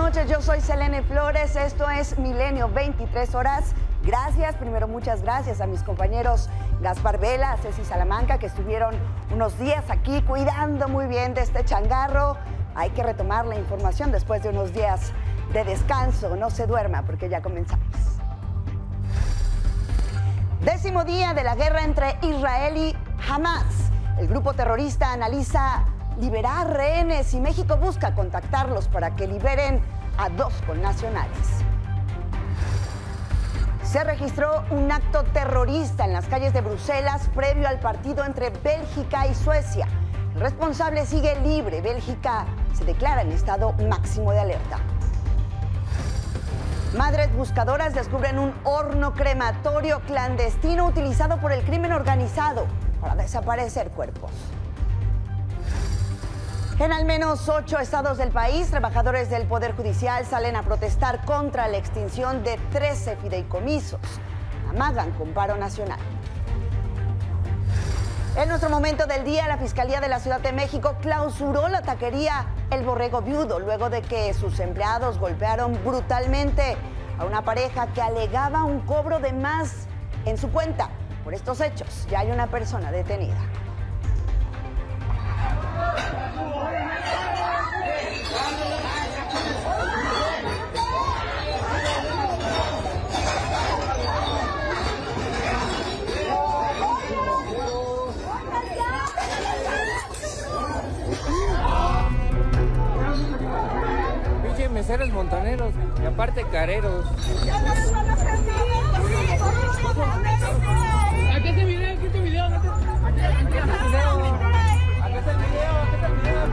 noches, yo soy Selene Flores, esto es Milenio 23 horas. Gracias, primero muchas gracias a mis compañeros Gaspar Vela, Ceci Salamanca, que estuvieron unos días aquí cuidando muy bien de este changarro. Hay que retomar la información después de unos días de descanso, no se duerma porque ya comenzamos. 10º día de la guerra entre Israel y Hamas. El grupo terrorista analiza liberar rehenes y México busca contactarlos para que liberen a 2 connacionales. Se registró un acto terrorista en las calles de Bruselas previo al partido entre Bélgica y Suecia. El responsable sigue libre. Bélgica se declara en estado máximo de alerta. Madres buscadoras descubren un horno crematorio clandestino utilizado por el crimen organizado para desaparecer cuerpos. En al menos 8 estados del país, trabajadores del Poder Judicial salen a protestar contra la extinción de 13 fideicomisos. Amagan con paro nacional. En nuestro momento del día, la Fiscalía de la Ciudad de México clausuró la taquería El Borrego Viudo luego de que sus empleados golpearon brutalmente a una pareja que alegaba un cobro de más en su cuenta. Por estos hechos, ya hay una persona detenida. Meseros montaneros y aparte careros. Aquí está el video, aquí está el video. Aquí está el video, aquí está el video, aquí está el video.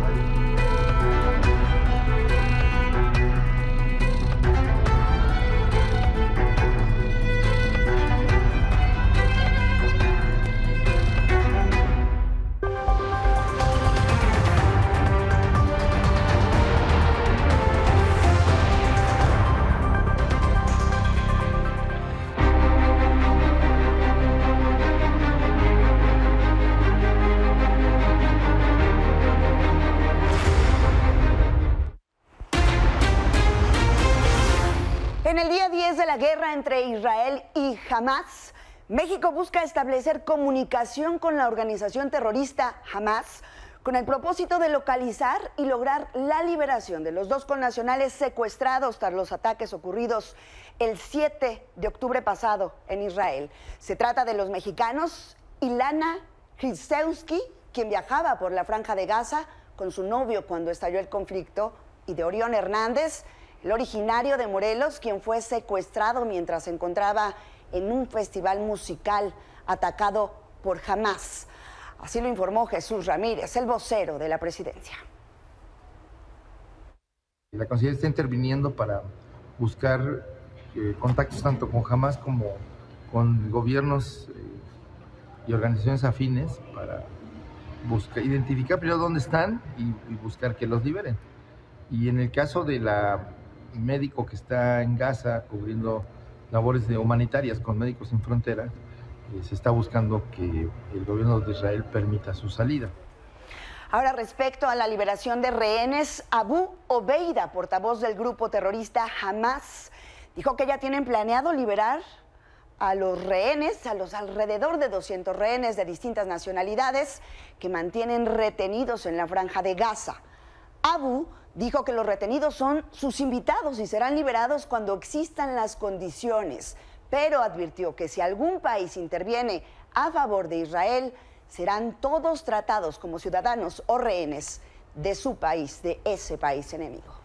En el día 10 de la guerra entre Israel y Hamas, México busca establecer comunicación con la organización terrorista Hamas con el propósito de localizar y lograr la liberación de los 2 connacionales secuestrados tras los ataques ocurridos el 7 de octubre pasado en Israel. Se trata de los mexicanos Ilana Hrysewski, quien viajaba por la Franja de Gaza con su novio cuando estalló el conflicto, y de Orión Hernández, el originario de Morelos, quien fue secuestrado mientras se encontraba en un festival musical atacado por Hamas. Así lo informó Jesús Ramírez, el vocero de la presidencia. La Cancillería está interviniendo para buscar contactos tanto con Hamas como con gobiernos y organizaciones afines para identificar primero dónde están y buscar que los liberen. Y en el caso de la médico que está en Gaza cubriendo labores humanitarias con Médicos Sin Fronteras, se está buscando que el gobierno de Israel permita su salida. Ahora, respecto a la liberación de rehenes, Abu Obeida, portavoz del grupo terrorista Hamas, dijo que ya tienen planeado liberar a los rehenes, a los alrededor de 200 rehenes de distintas nacionalidades que mantienen retenidos en la Franja de Gaza. Abu dijo que los retenidos son sus invitados y serán liberados cuando existan las condiciones, pero advirtió que si algún país interviene a favor de Israel, serán todos tratados como ciudadanos o rehenes de su país, de ese país enemigo.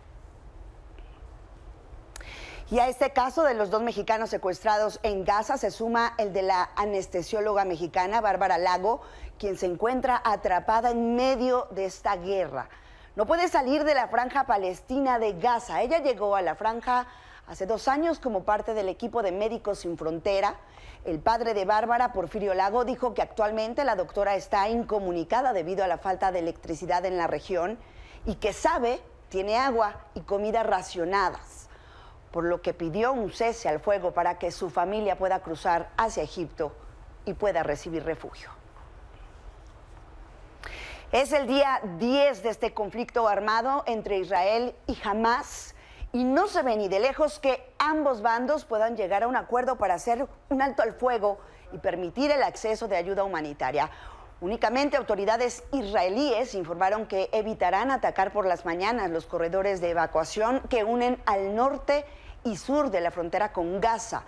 Y a este caso de los 2 mexicanos secuestrados en Gaza se suma el de la anestesióloga mexicana Bárbara Lago, quien se encuentra atrapada en medio de esta guerra. No puede salir de la franja palestina de Gaza. Ella llegó a la franja hace 2 años como parte del equipo de Médicos Sin Frontera. El padre de Bárbara, Porfirio Lago, dijo que actualmente la doctora está incomunicada debido a la falta de electricidad en la región y que tiene agua y comida racionadas, por lo que pidió un cese al fuego para que su familia pueda cruzar hacia Egipto y pueda recibir refugio. Es el día 10 de este conflicto armado entre Israel y Hamas y no se ve ni de lejos que ambos bandos puedan llegar a un acuerdo para hacer un alto al fuego y permitir el acceso de ayuda humanitaria. Únicamente autoridades israelíes informaron que evitarán atacar por las mañanas los corredores de evacuación que unen al norte y sur de la frontera con Gaza.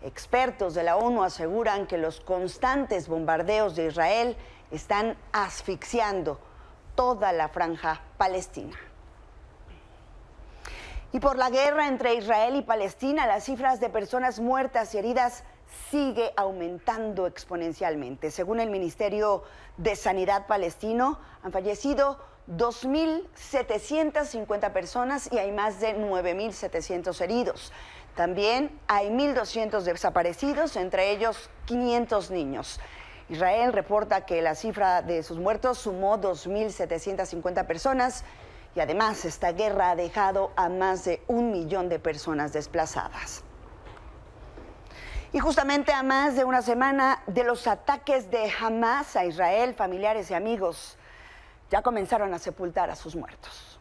Expertos de la ONU aseguran que los constantes bombardeos de Israel están asfixiando toda la franja palestina. Y por la guerra entre Israel y Palestina, las cifras de personas muertas y heridas sigue aumentando exponencialmente. Según el Ministerio de Sanidad palestino, han fallecido 2.750 personas y hay más de 9.700 heridos. También hay 1.200 desaparecidos, entre ellos 500 niños. Israel reporta que la cifra de sus muertos sumó 2.750 personas y además esta guerra ha dejado a más de 1 millón de personas desplazadas. Y justamente a más de una semana de los ataques de Hamas a Israel, familiares y amigos ya comenzaron a sepultar a sus muertos.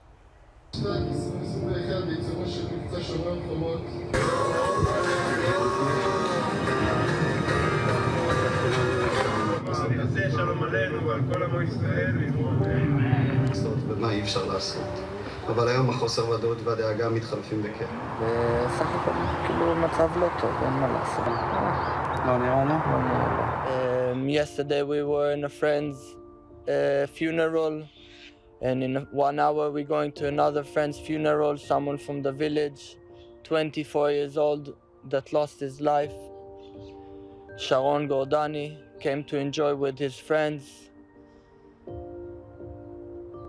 מה אי אפשר לעשות? אבל היום החוסר ודאות והדאגה מתחלפים בכאב. בסך הכל כאילו מצב לא טוב, אין מה לעשות. לא נראה לו? לא נראה לו. Yesterday we were in a friend's funeral, and in 1 hour we're going to another friend's funeral, someone from the village, 24 years old, that lost his life. Sharon Gordani came to enjoy with his friends,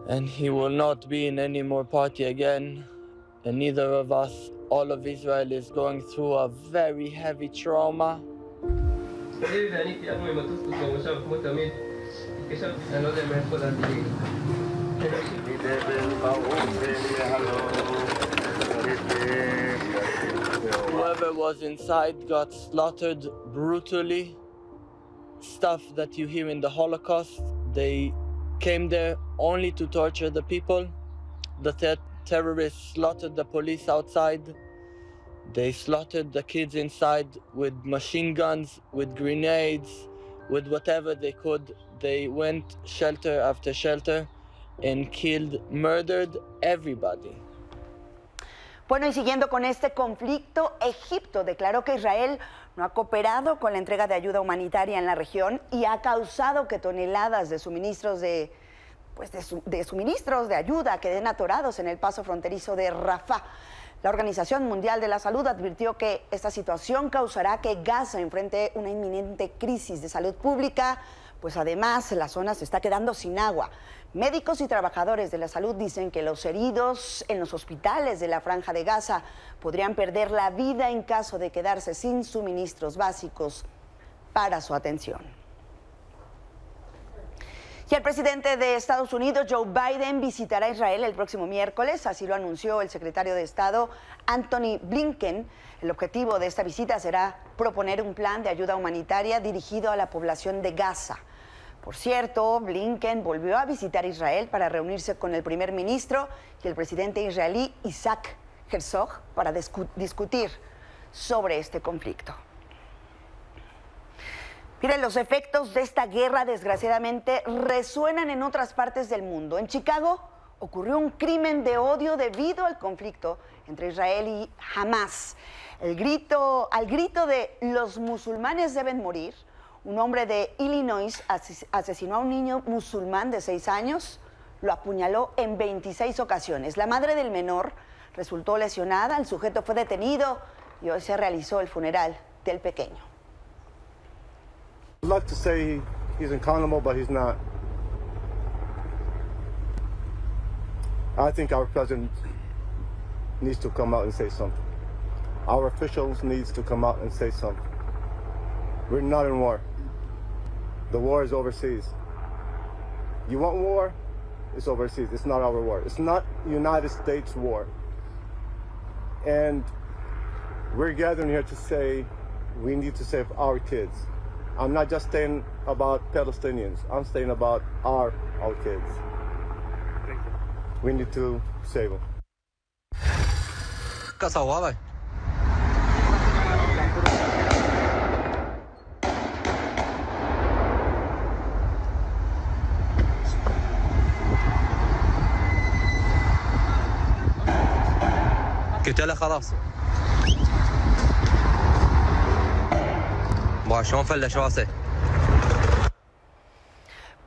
and he will not be in any more party again, and neither of us. All of Israel is going through a very heavy trauma. ואני תיארנו עם הטוסטוס במושב כמו תמיד. התקשרתי, אני לא יודע מאיפה להדליק. Whoever was inside got slaughtered brutally. Stuff that you hear in the Holocaust. They came there only to torture the people. The terrorists slaughtered the police outside. They slaughtered the kids inside with machine guns, with grenades, with whatever they could. They went shelter after shelter and killed, murdered everybody. Bueno, y siguiendo con este conflicto, Egipto declaró que Israel no ha cooperado con la entrega de ayuda humanitaria en la región y ha causado que toneladas de suministros de ayuda queden atorados en el paso fronterizo de Rafah. La Organización Mundial de la Salud advirtió que esta situación causará que Gaza enfrente una inminente crisis de salud pública, pues además la zona se está quedando sin agua. Médicos y trabajadores de la salud dicen que los heridos en los hospitales de la Franja de Gaza podrían perder la vida en caso de quedarse sin suministros básicos para su atención. Y el presidente de Estados Unidos, Joe Biden, visitará Israel el próximo miércoles, así lo anunció el secretario de Estado, Antony Blinken. El objetivo de esta visita será proponer un plan de ayuda humanitaria dirigido a la población de Gaza. Por cierto, Blinken volvió a visitar Israel para reunirse con el primer ministro y el presidente israelí Isaac Herzog para discutir sobre este conflicto. Miren, los efectos de esta guerra desgraciadamente resuenan en otras partes del mundo. En Chicago ocurrió un crimen de odio debido al conflicto entre Israel y Hamas. Al grito de "los musulmanes deben morir", un hombre de Illinois asesinó a un niño musulmán de 6 años, lo apuñaló en 26 ocasiones. La madre del menor resultó lesionada, el sujeto fue detenido y hoy se realizó el funeral del pequeño. I'd love to say he's accountable, but he's not. I think our president needs to come out and say something. Our officials needs to come out and say something. We're not in war. The war is overseas. You want war? It's overseas. It's not our war. It's not United States war. And we're gathering here to say we need to save our kids. I'm not just saying about Palestinians. I'm saying about our kids. We need to save them. casahuava. قتال خلاص وعشان فلشوا عسى.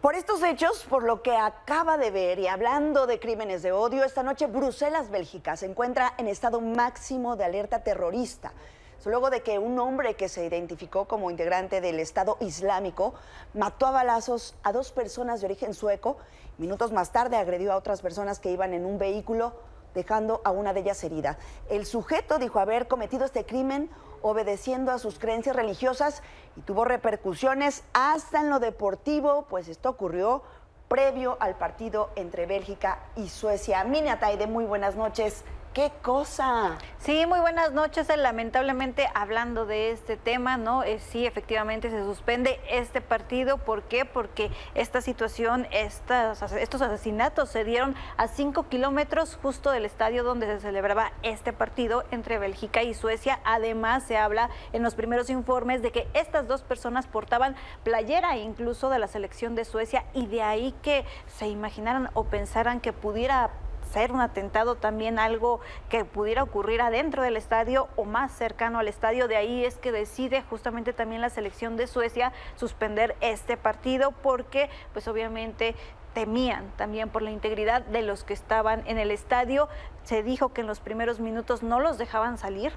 Por estos hechos, por lo que acaba de ver y hablando de crímenes de odio, esta noche Bruselas, Bélgica, se encuentra en estado máximo de alerta terrorista. Eso luego de que un hombre que se identificó como integrante del Estado Islámico mató a balazos a 2 personas de origen sueco. Minutos más tarde agredió a otras personas que iban en un vehículo, dejando a una de ellas herida. El sujeto dijo haber cometido este crimen obedeciendo a sus creencias religiosas y tuvo repercusiones hasta en lo deportivo, pues esto ocurrió previo al partido entre Bélgica y Suecia. Mini Ataide, muy buenas noches. ¡Qué cosa! Sí, muy buenas noches. Lamentablemente, hablando de este tema, ¿no? Sí, efectivamente se suspende este partido. ¿Por qué? Porque esta situación, estos asesinatos se dieron a 5 kilómetros justo del estadio donde se celebraba este partido entre Bélgica y Suecia. Además, se habla en los primeros informes de que estas 2 personas portaban playera incluso de la selección de Suecia, y de ahí que se imaginaran o pensaran que pudiera ser un atentado, también algo que pudiera ocurrir adentro del estadio o más cercano al estadio. De ahí es que decide justamente también la selección de Suecia suspender este partido, porque pues obviamente temían también por la integridad de los que estaban en el estadio. Se dijo que en los primeros minutos no los dejaban salir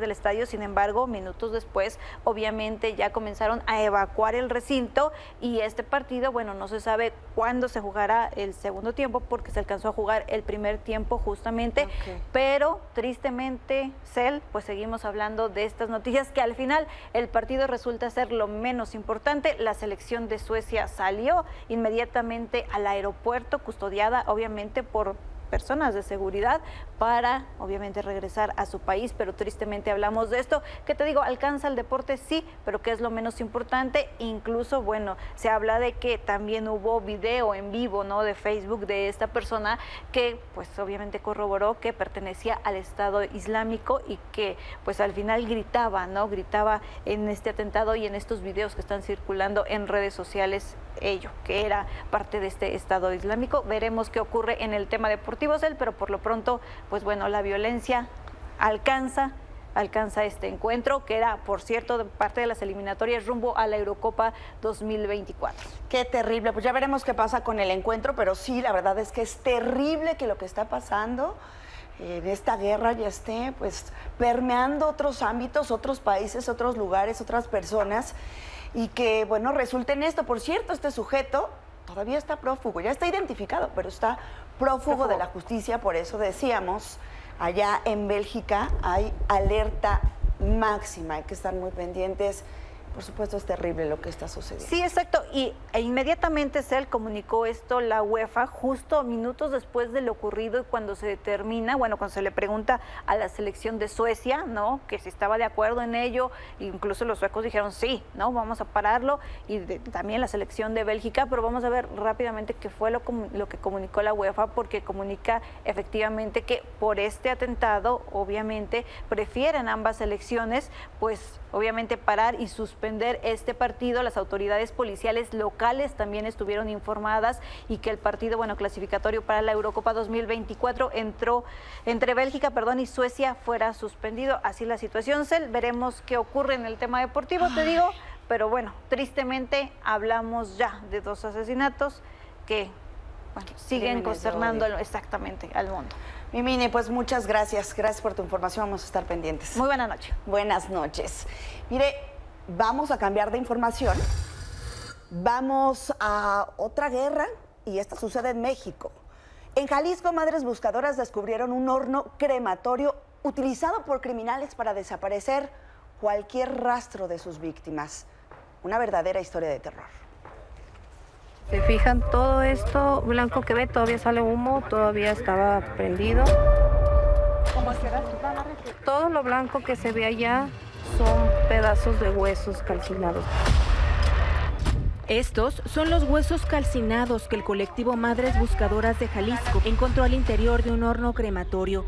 del estadio. Sin embargo, minutos después, obviamente ya comenzaron a evacuar el recinto, y este partido, bueno, no se sabe cuándo se jugará el segundo tiempo, porque se alcanzó a jugar el primer tiempo justamente. Pero tristemente, Cel, pues seguimos hablando de estas noticias, que al final el partido resulta ser lo menos importante. La selección de Suecia salió inmediatamente al aeropuerto, custodiada obviamente por personas de seguridad, para obviamente regresar a su país. Pero tristemente hablamos de esto, que te digo, alcanza el deporte, sí, pero que es lo menos importante. Incluso, bueno, se habla de que también hubo video en vivo, ¿no?, de Facebook de esta persona que pues obviamente corroboró que pertenecía al Estado Islámico, y que pues al final gritaba en este atentado y en estos videos que están circulando en redes sociales, que era parte de este Estado Islámico. Veremos qué ocurre en el tema deportivo, pero por lo pronto, pues bueno, la violencia alcanza este encuentro, que era, por cierto, parte de las eliminatorias rumbo a la Eurocopa 2024. Qué terrible. Pues ya veremos qué pasa con el encuentro, pero sí, la verdad es que es terrible que lo que está pasando en esta guerra ya esté pues permeando otros ámbitos, otros países, otros lugares, otras personas, y que, bueno, resulte en esto. Por cierto, este sujeto todavía está prófugo, ya está identificado, pero está prófugo de la justicia. Por eso decíamos, allá en Bélgica hay alerta máxima, hay que estar muy pendientes. Por supuesto, es terrible lo que está sucediendo. Sí, exacto. E inmediatamente se comunicó esto la UEFA justo minutos después de lo ocurrido, y cuando se determina, bueno, cuando se le pregunta a la selección de Suecia, ¿no?, que si estaba de acuerdo en ello, incluso los suecos dijeron sí, ¿no?, vamos a pararlo, y también la selección de Bélgica. Pero vamos a ver rápidamente qué fue lo que comunicó la UEFA, porque comunica efectivamente que por este atentado, obviamente, prefieren ambas selecciones, pues obviamente parar y suspender este partido. Las autoridades policiales locales también estuvieron informadas, y que el partido, bueno, clasificatorio para la Eurocopa 2024 entre Bélgica, y Suecia fuera suspendido. Así la situación, Cel. Veremos qué ocurre en el tema deportivo, te digo, pero bueno, tristemente hablamos ya de 2 asesinatos que, bueno, siguen consternando exactamente al mundo. Mi Mini, pues muchas gracias. Gracias por tu información. Vamos a estar pendientes. Muy buena noche. Buenas noches. Mire, vamos a cambiar de información. Vamos a otra guerra, y esta sucede en México. En Jalisco, madres buscadoras descubrieron un horno crematorio utilizado por criminales para desaparecer cualquier rastro de sus víctimas. Una verdadera historia de terror. Se fijan, todo esto blanco que ve, todavía sale humo, todavía estaba prendido. Todo lo blanco que se ve allá son pedazos de huesos calcinados. Estos son los huesos calcinados que el colectivo Madres Buscadoras de Jalisco encontró al interior de un horno crematorio.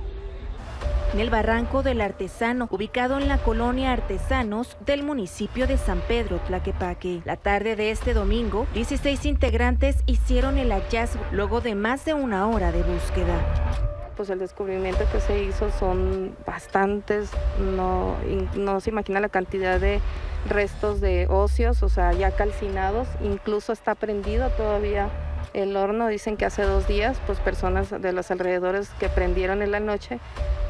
en el Barranco del Artesano, ubicado en la colonia Artesanos del municipio de San Pedro, Tlaquepaque. La tarde de este domingo, 16 integrantes hicieron el hallazgo luego de más de una hora de búsqueda. Pues el descubrimiento que se hizo son bastantes, no se imagina la cantidad de restos de óseos, o sea, ya calcinados, incluso está prendido todavía el horno. Dicen que hace 2 días, pues personas de los alrededores que prendieron en la noche,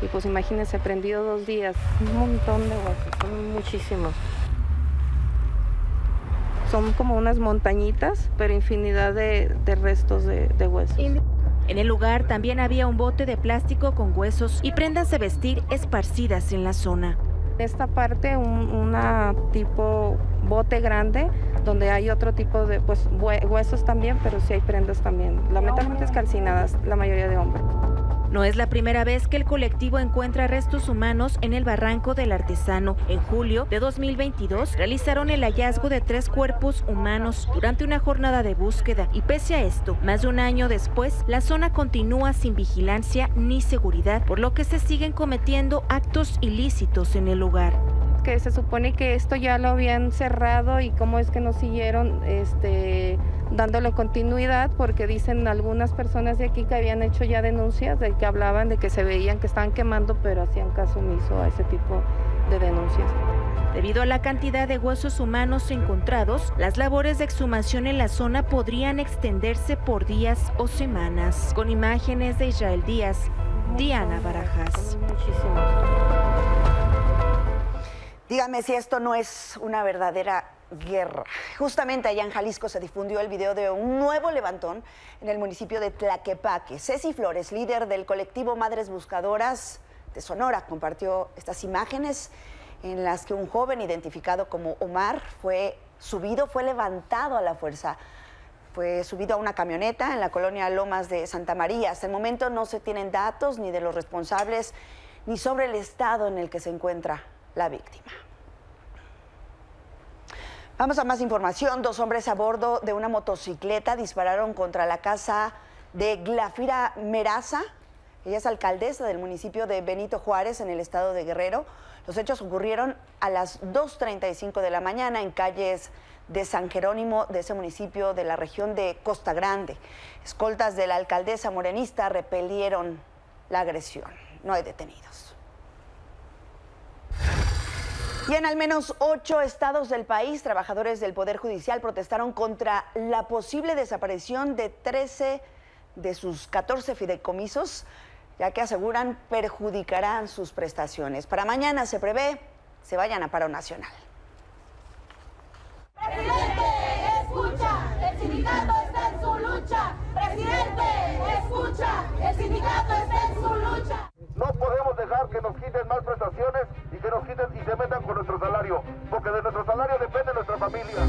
y pues imagínense, prendido 2 días, un montón de huesos, son muchísimos. Son como unas montañitas, pero infinidad de restos de huesos. En el lugar también había un bote de plástico con huesos y prendas de vestir esparcidas en la zona. Esta parte, una tipo bote grande, donde hay otro tipo de huesos también, pero sí hay prendas también. Lamentablemente calcinadas, la mayoría de hombres. No es la primera vez que el colectivo encuentra restos humanos en el Barranco del Artesano. En julio de 2022 realizaron el hallazgo de 3 cuerpos humanos durante una jornada de búsqueda, y pese a esto, más de un año después, la zona continúa sin vigilancia ni seguridad, por lo que se siguen cometiendo actos ilícitos en el lugar. Que se supone que esto ya lo habían cerrado, y cómo es que no siguieron dándole continuidad, porque dicen algunas personas de aquí que habían hecho ya denuncias, de que hablaban de que se veían que estaban quemando, pero hacían caso omiso a ese tipo de denuncias. Debido a la cantidad de huesos humanos encontrados, las labores de exhumación en la zona podrían extenderse por días o semanas. Con imágenes de Israel Díaz, Diana Barajas. Dígame si esto no es una verdadera guerra. Justamente allá en Jalisco se difundió el video de un nuevo levantón en el municipio de Tlaquepaque. Ceci Flores, líder del colectivo Madres Buscadoras de Sonora, compartió estas imágenes en las que un joven identificado como Omar fue levantado a la fuerza. Fue subido a una camioneta en la colonia Lomas de Santa María. Hasta el momento no se tienen datos ni de los responsables ni sobre el estado en el que se encuentra la víctima. Vamos a más información. 2 hombres a bordo de una motocicleta dispararon contra la casa de Glafira Meraza. Ella es alcaldesa del municipio de Benito Juárez, en el estado de Guerrero. Los hechos ocurrieron a las 2:35 de la mañana en calles de San Jerónimo de ese municipio de la región de Costa Grande. Escoltas de la alcaldesa morenista repelieron la agresión. No hay detenidos. Y en al menos 8 estados del país, trabajadores del Poder Judicial protestaron contra la posible desaparición de 13 de sus 14 fideicomisos, ya que aseguran perjudicarán sus prestaciones. Para mañana se prevé se vayan a paro nacional. Presidente, escucha, el sindicato está en su lucha. Presidente, escucha, el sindicato está en su lucha. No podemos dejar que nos quiten más prestaciones y que nos quiten y se metan con nuestro salario, porque de nuestro salario depende nuestra familia.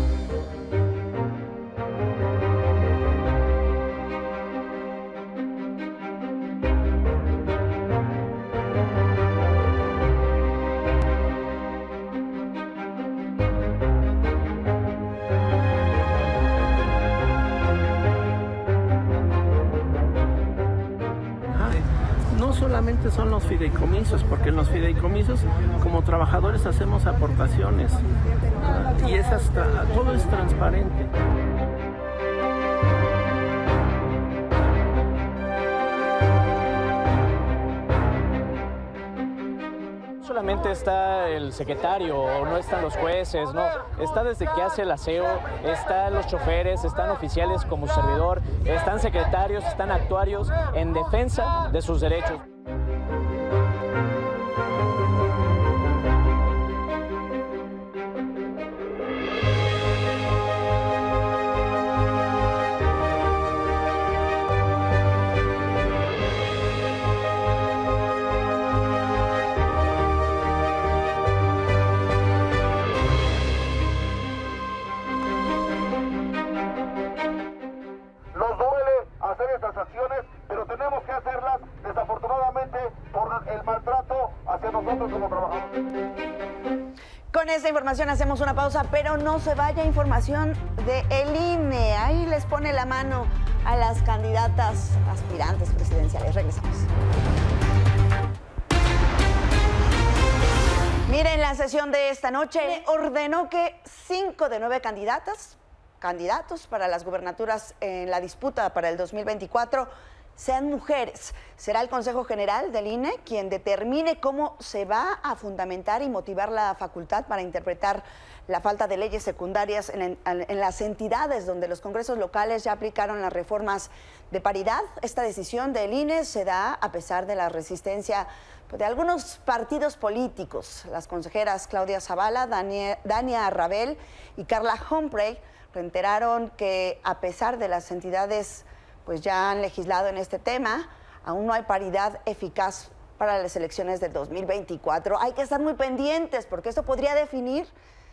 No solamente son los fideicomisos, porque en los fideicomisos como trabajadores hacemos aportaciones y todo es transparente. Solamente está el secretario o no están los jueces, no, está desde que hace el aseo, están los choferes, están oficiales como servidor, están secretarios, están actuarios en defensa de sus derechos. Con esta información hacemos una pausa, pero no se vaya. Información de el INE. Ahí les pone la mano a las candidatas aspirantes presidenciales. Regresamos. la sesión de esta noche ordenó que 5 de 9 candidatos para las gubernaturas en la disputa para el 2024 sean mujeres. Será el Consejo General del INE quien determine cómo se va a fundamentar y motivar la facultad para interpretar la falta de leyes secundarias en las entidades donde los congresos locales ya aplicaron las reformas de paridad. Esta decisión del INE se da a pesar de la resistencia de algunos partidos políticos. Las consejeras Claudia Zavala, Dania Rabel y Carla Humphrey reiteraron que a pesar de las entidades pues ya han legislado en este tema, aún no hay paridad eficaz para las elecciones del 2024. Hay que estar muy pendientes porque esto podría definir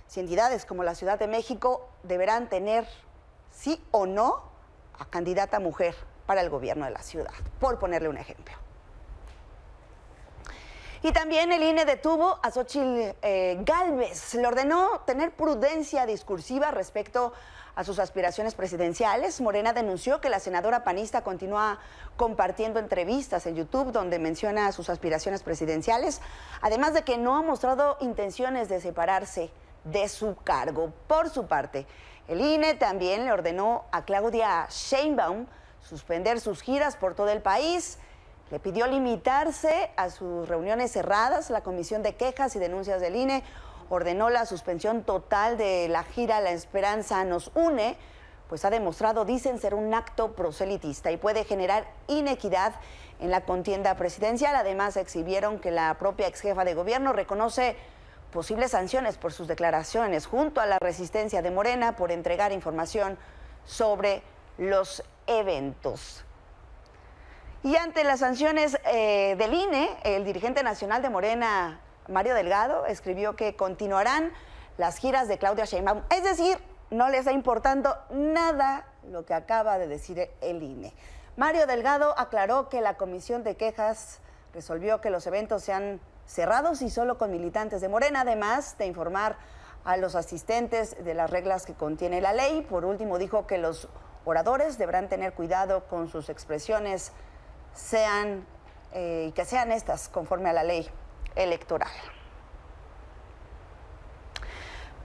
si entidades como la Ciudad de México deberán tener sí o no a candidata mujer para el gobierno de la ciudad, por ponerle un ejemplo. Y también el INE detuvo a Xóchitl Gálvez. Le ordenó tener prudencia discursiva respecto a sus aspiraciones presidenciales. Morena denunció que la senadora panista continúa compartiendo entrevistas en YouTube donde menciona sus aspiraciones presidenciales, además de que no ha mostrado intenciones de separarse de su cargo. Por su parte, el INE también le ordenó a Claudia Sheinbaum suspender sus giras por todo el país. Le pidió limitarse a sus reuniones cerradas. La Comisión de Quejas y Denuncias del INE ordenó la suspensión total de la gira La Esperanza Nos Une, pues ha demostrado, dicen, ser un acto proselitista y puede generar inequidad en la contienda presidencial. Además, exhibieron que la propia exjefa de gobierno reconoce posibles sanciones por sus declaraciones, junto a la resistencia de Morena por entregar información sobre los eventos. Y ante las sanciones del INE, el dirigente nacional de Morena, Mario Delgado, escribió que continuarán las giras de Claudia Sheinbaum. Es decir, no les está importando nada lo que acaba de decir el INE. Mario Delgado aclaró que la Comisión de Quejas resolvió que los eventos sean cerrados y solo con militantes de Morena, además de informar a los asistentes de las reglas que contiene la ley. Por último, dijo que los oradores deberán tener cuidado con sus expresiones y que sean estas conforme a la ley electoral.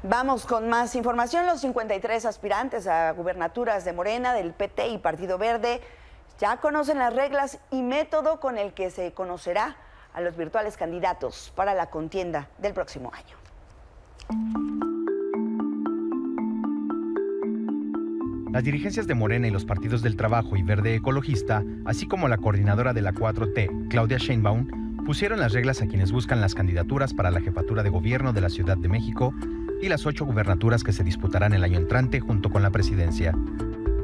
Vamos con más información. Los 53 aspirantes a gubernaturas de Morena, del PT y Partido Verde ya conocen las reglas y método con el que se conocerá a los virtuales candidatos para la contienda del próximo año. Las dirigencias de Morena y los partidos del Trabajo y Verde Ecologista, así como la coordinadora de la 4T, Claudia Sheinbaum, pusieron las reglas a quienes buscan las candidaturas para la jefatura de gobierno de la Ciudad de México y las 8 gubernaturas que se disputarán el año entrante junto con la presidencia.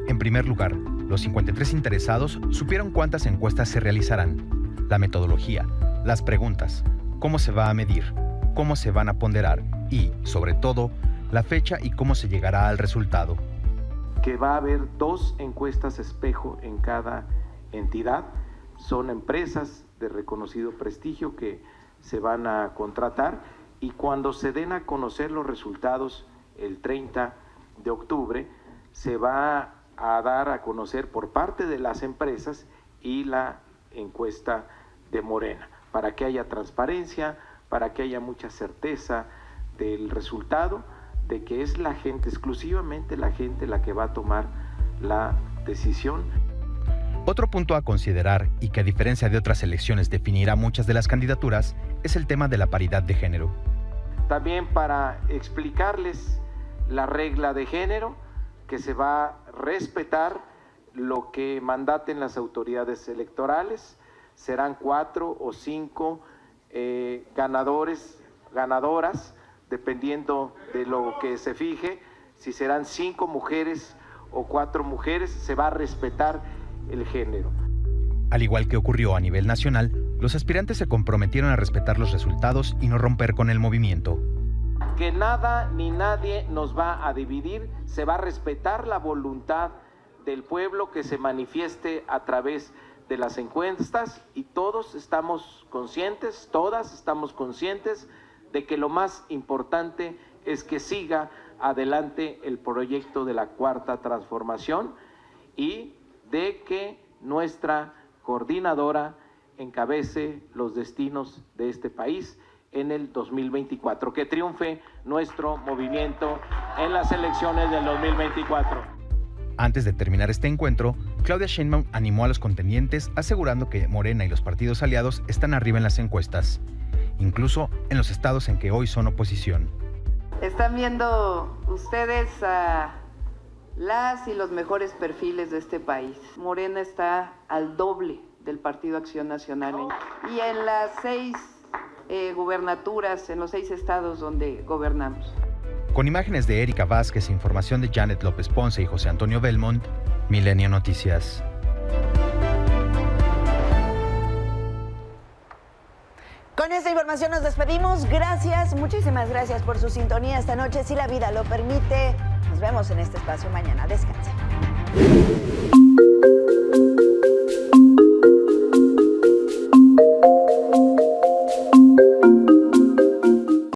En primer lugar, los 53 interesados supieron cuántas encuestas se realizarán, la metodología, las preguntas, cómo se va a medir, cómo se van a ponderar y, sobre todo, la fecha y cómo se llegará al resultado. Que va a haber 2 encuestas espejo en cada entidad. Son empresas de reconocido prestigio que se van a contratar y cuando se den a conocer los resultados el 30 de octubre, se va a dar a conocer por parte de las empresas y la encuesta de Morena, para que haya transparencia, para que haya mucha certeza del resultado, de que es la gente, exclusivamente la gente, la que va a tomar la decisión. Otro punto a considerar, y que a diferencia de otras elecciones definirá muchas de las candidaturas, es el tema de la paridad de género. También para explicarles la regla de género, que se va a respetar lo que mandaten las autoridades electorales. Serán 4 o 5 ganadoras, dependiendo de lo que se fije. Si serán 5 mujeres o 4 mujeres, se va a respetar el género. Al igual que ocurrió a nivel nacional, los aspirantes se comprometieron a respetar los resultados y no romper con el movimiento. Que nada ni nadie nos va a dividir, se va a respetar la voluntad del pueblo que se manifieste a través de las encuestas y todos estamos conscientes, todas estamos conscientes de que lo más importante es que siga adelante el proyecto de la Cuarta Transformación y de que nuestra coordinadora encabece los destinos de este país en el 2024. Que triunfe nuestro movimiento en las elecciones del 2024. Antes de terminar este encuentro, Claudia Sheinbaum animó a los contendientes asegurando que Morena y los partidos aliados están arriba en las encuestas, incluso en los estados en que hoy son oposición. Están viendo ustedes a las y los mejores perfiles de este país. Morena está al doble del Partido Acción Nacional y en las 6 gubernaturas, en los 6 estados donde gobernamos. Con imágenes de Erika Vázquez e información de Janet López Ponce y José Antonio Belmont, Milenio Noticias. Con esta información nos despedimos. Gracias, muchísimas gracias por su sintonía esta noche. Si la vida lo permite, nos vemos en este espacio mañana. Descansen.